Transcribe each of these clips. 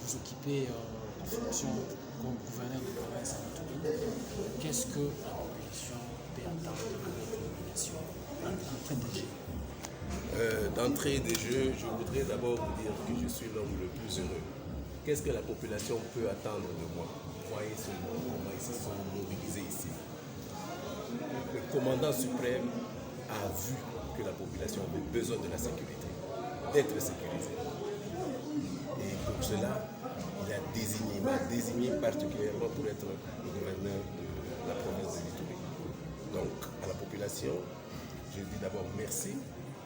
vous occupez la fonction comme gouverneur de province à Ituri. Qu'est-ce que la population peut attendre de votre nomination d'entrée de jeu, je voudrais d'abord vous dire que je suis l'homme le plus heureux. Qu'est-ce que la population peut attendre de moi? Croyez seulement comment ils se sont mobilisés ici. Le commandant suprême a vu que la population avait besoin de la sécurité, d'être sécurisée. Et pour cela, il m'a désigné particulièrement pour être le gouverneur de la province de l'Ituri. Donc, à la population, je dis d'abord merci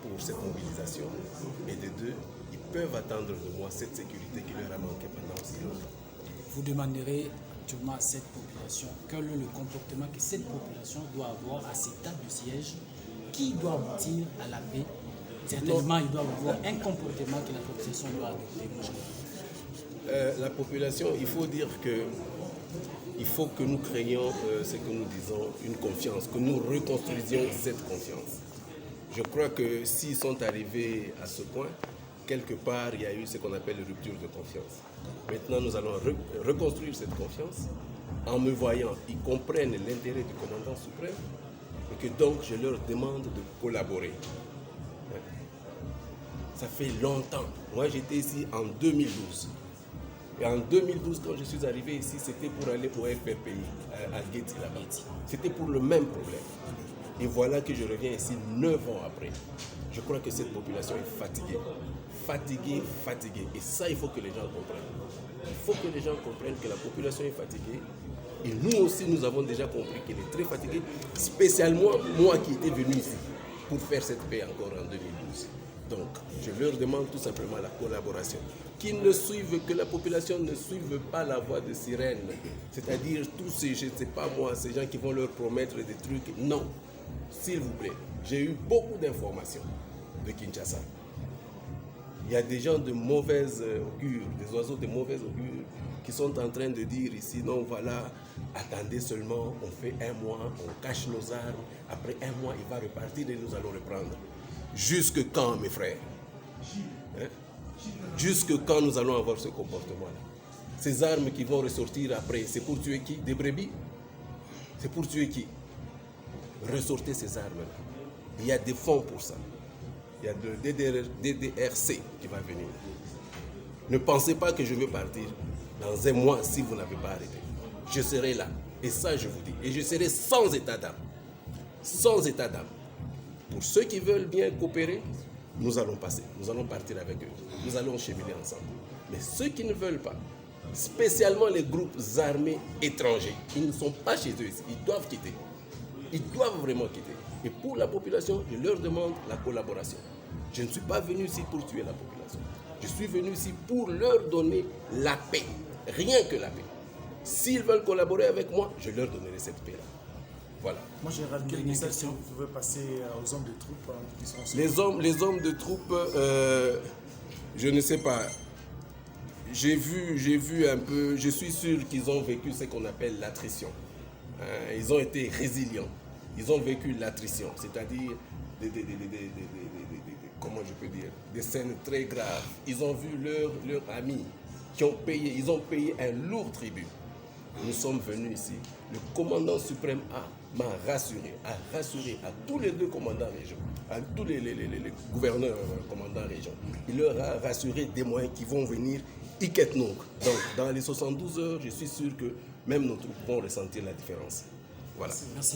pour cette mobilisation. Et de deux, ils peuvent attendre de moi cette sécurité qui leur a manqué pendant aussi longtemps. Vous demanderez actuellement à cette population quel est le comportement que cette population doit avoir à cette table de siège qui doit aboutir à la paix. Certainement, il doit avoir un comportement que la population doit adopter. La population, il faut dire que il faut que nous créions ce que nous disons, une confiance, que nous reconstruisions cette confiance. Je crois que s'ils sont arrivés à ce point, quelque part, il y a eu ce qu'on appelle une rupture de confiance. Maintenant, nous allons reconstruire cette confiance en me voyant. Ils comprennent l'intérêt du commandant suprême et que donc je leur demande de collaborer. Ça fait longtemps. Moi, j'étais ici en 2012. Et en 2012, quand je suis arrivé ici, c'était pour aller au FRPI, à Guéti là-bas. C'était pour le même problème. Et voilà que je reviens ici 9 ans après. Je crois que cette population est fatiguée. Fatiguée. Et ça, il faut que les gens comprennent. Il faut que les gens comprennent que la population est fatiguée. Et nous aussi, nous avons déjà compris qu'elle est très fatiguée. Spécialement moi qui étais venu ici pour faire cette paix encore en 2012. Donc, je leur demande tout simplement la collaboration. Que la population ne suive pas la voie de sirène. C'est-à-dire tous ces, je ne sais pas moi, ces gens qui vont leur promettre des trucs. Non, s'il vous plaît. J'ai eu beaucoup d'informations de Kinshasa. Il y a des gens de mauvaise augure, des oiseaux de mauvaise augure qui sont en train de dire ici, non, voilà, attendez seulement, on fait un mois, on cache nos armes, après un mois, il va repartir et nous allons reprendre. Jusque quand, mes frères? Hein? Jusque quand nous allons avoir ce comportement-là? Ces armes qui vont ressortir après, c'est pour tuer qui? Des brebis? C'est pour tuer qui? Ressortez ces armes-là. Il y a des fonds pour ça. Il y a le DDRC qui va venir. Ne pensez pas que je vais partir dans un mois si vous n'avez pas arrêté. Je serai là. Et ça, je vous dis. Et je serai sans état d'âme. Sans état d'âme. Pour ceux qui veulent bien coopérer, nous allons passer. Nous allons partir avec eux. Nous allons cheminer ensemble. Mais ceux qui ne veulent pas, spécialement les groupes armés étrangers, ils ne sont pas chez eux ici. Ils doivent quitter. Ils doivent vraiment quitter. Et pour la population, je leur demande la collaboration. Je ne suis pas venu ici pour tuer la population. Je suis venu ici pour leur donner la paix. Rien que la paix. S'ils veulent collaborer avec moi, je leur donnerai cette paix-là. Voilà. Moi, Gérald, quel message vous pouvez passer aux hommes de troupes qui sont sur les hommes de troupes, je ne sais pas. J'ai vu un peu, je suis sûr qu'ils ont vécu ce qu'on appelle l'attrition. Ils ont été résilients. Ils ont vécu l'attrition, c'est-à-dire comment je peux dire, des scènes très graves. Ils ont vu leurs amis qui ont payé, ils ont payé un lourd tribut. Nous sommes venus ici. Le commandant suprême m'a rassuré, a rassuré à tous les deux commandants régions, à tous les gouverneurs commandants régions. Il leur a rassuré des moyens qui vont venir Iketnong. Donc, dans les 72 heures, je suis sûr que même nos troupes vont ressentir la différence. Voilà. Merci.